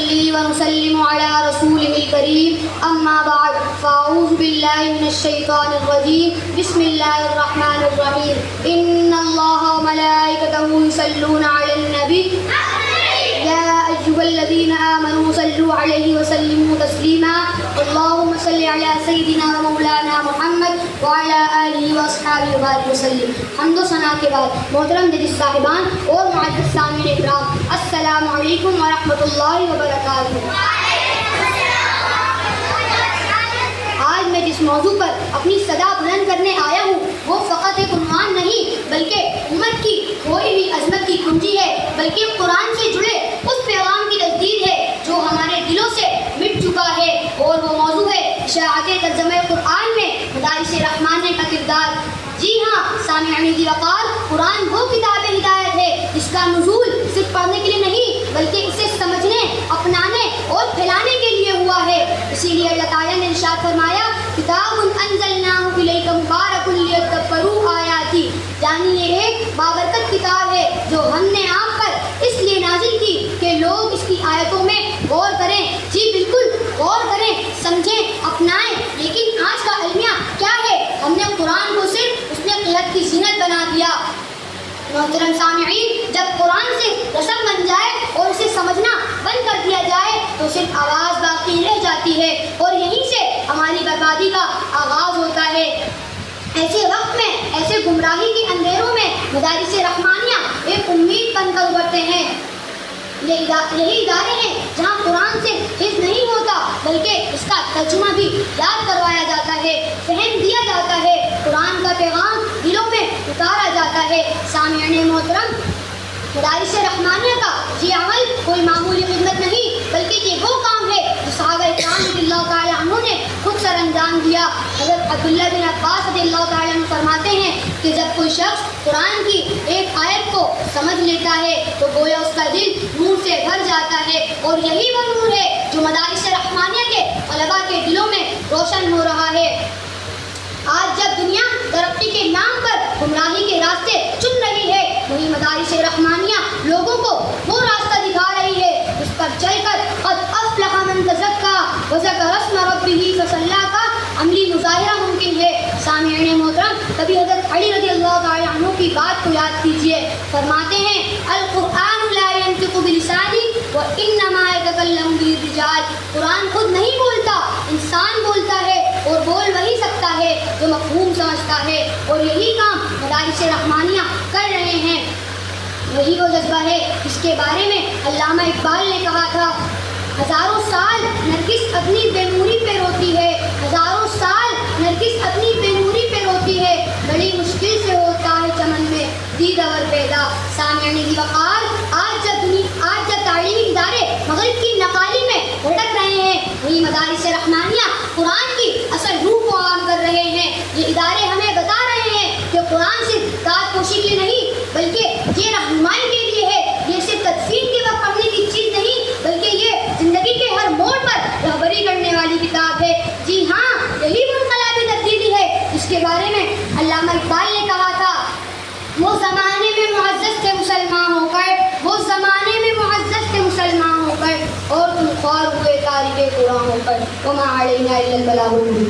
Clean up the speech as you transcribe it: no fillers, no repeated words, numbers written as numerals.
ونصلي ونسلم على رسوله الكريم أما بعد فأعوذ بالله من الشيطان الرجيم بسم الله الرحمن الرحيم إن الله وملائكته يصلون على النبي يا أيها الذين آمنوا صلوا عليه وسلموا تسليما اللهم صل على سيدنا ومولانا محمد وعلى آلہ وأصحابہ وبارک وسلم. حمد و ثنا کے بعد محترم جج صاحبان اور معزز سامعین اکرام، السلام علیکم ورحمۃ اللہ وبرکاتہ. آج میں جس موضوع پر اپنی صدا بلند کرنے آیا ہوں وہ فقط ایک عنوان نہیں بلکہ امت کی کھوئی ہوئی عظمت کی کنجی ہے، بلکہ قرآن سے جڑے اس پیغام کی تجدید ہے جو ہمارے دلوں سے مٹ چکا ہے، اور وہ موضوع ہے اشاعت ترجمہ قرآن میں مدارس رحمانیہ کا کردار. جی ہاں سامعین ذی وقار، قرآن وہ کتاب ہدایت ہے جس کا نزول صرف پڑھنے کے لیے نہیں بلکہ اسے سمجھنے، اپنانے اور پھیلانے کے لیے ہوا ہے. اسی لیے اللہ تعالیٰ نے ارشاد فرمایا کتاب انزلناہ الیک مبارک لیدبروا آیاتہ، یعنی یہ ایک بابرکت کتاب ہے جو ہم نے آپ پر اس لیے نازل کی کہ لوگ اس کی آیتوں میں غور کریں. جی بالکل غور کریں، سمجھیں، اپنائیں. لیکن آج کا المیہ کیا ہے؟ ہم نے قرآن کو صرف اس نے قلت کی زینت بنا دیا. محترم سامعین، جب قرآن سے رسم بن جائے اور اسے سمجھنا بند کر دیا جائے تو صرف آواز باقی رہ جاتی ہے اور یہیں سے ہماری بربادی کا آغاز ہوتا ہے. ایسے وقت میں، ایسے گمراہی کے اندھیروں میں مدارس رحمانیہ ایک امید بن کر ابھرتے ہیں. یہی ادارے ہیں جہاں قرآن سے حفظ نہیں ہوتا بلکہ اس کا ترجمہ بھی یاد کروایا جاتا ہے، فہم دیا جاتا ہے، قرآن کا پیغام دلوں میں اتارا جاتا ہے. سامعین محترم، مدارس رحمانیہ کا یہ عمل کوئی معمولی خدمت نہیں بلکہ یہ وہ کام ہے جو صحابہ اکرام رضی اللہ تعالیٰ عنہ نے خود سر انجام دیا. حضرت عبداللہ بن عباس رضی اللہ تعالیٰ عنہ فرماتے ہیں کہ جب کوئی شخص قرآن کی ایک آیت کو سمجھ لیتا ہے تو گویا اس کا دل نور سے بھر جاتا ہے، اور یہی وہ نور ہے جو مدارس رحمانیہ کے طلباء کے دلوں میں روشن ہو رہا ہے. آج جب دنیا ترقی کے نام پر گمراہی کے راستے چن رہی ہے، وہی مدارس رحمانیہ لوگوں کو وہ راستہ دکھا رہی ہے جس پر چل کر قد افلح من تزکا وذکر اسم ربہ فصلی کا عملی مظاہرہ ممکن ہے. سامعین محترم، کبھی حضرت علی رضی اللہ تعالیٰ عنہ کی بات کو یاد کیجیے. فرماتے ہیں القرآن لا ينطق بلسانی وانما يتکلم به الرجال. قرآن خود نہیں بولتا، انسان بولتا ہے، اور بول وہی سکتا ہے جو مفہوم سمجھتا ہے، اور یہی کام مدارس رحمانیہ کر رہے ہیں. وہی وہ جذبہ ہے جس کے بارے میں علامہ اقبال نے کہا تھا ہزاروں سال نرگس اپنی بے نوری پہ روتی ہے، ہزاروں سال نرگس اپنی بے نوری پہ روتی ہے، بڑی مشکل سے ہوتا ہے چمن میں دیدور پیدا. سامعین ذی وقار، آج جب تعلیمی ادارے مغرب کی نقالی میں بھٹک رہے ہیں، وہی مدارس رحمانیہ قرآن کی اصل روح کو عام کر رہے ہیں. یہ ادارے ہمیں بتا رہے ہیں کہ قرآن صرف داد پوشی کے لیے نہیں بلکہ یہ رہنمائی کے لیے ہے. یہ صرف تدفین کے وقت پڑھنے کی چیز نہیں بلکہ یہ زندگی کے ہر موڑ پر رہبری کرنے والی کتاب ہے. جی ہاں، یہی وہ انقلابی تبدیلی ہے جس کے بارے میں علامہ اقبال نے کہا تھا وہ زمانے میں معزز تھے مسلمان ہو کر، وہ زمانے میں معزز تھے مسلمان ہو کر، اور تم خوار ہوئے تاریخ قرآن ہو کر. وما علینا الا البلاغ المبین.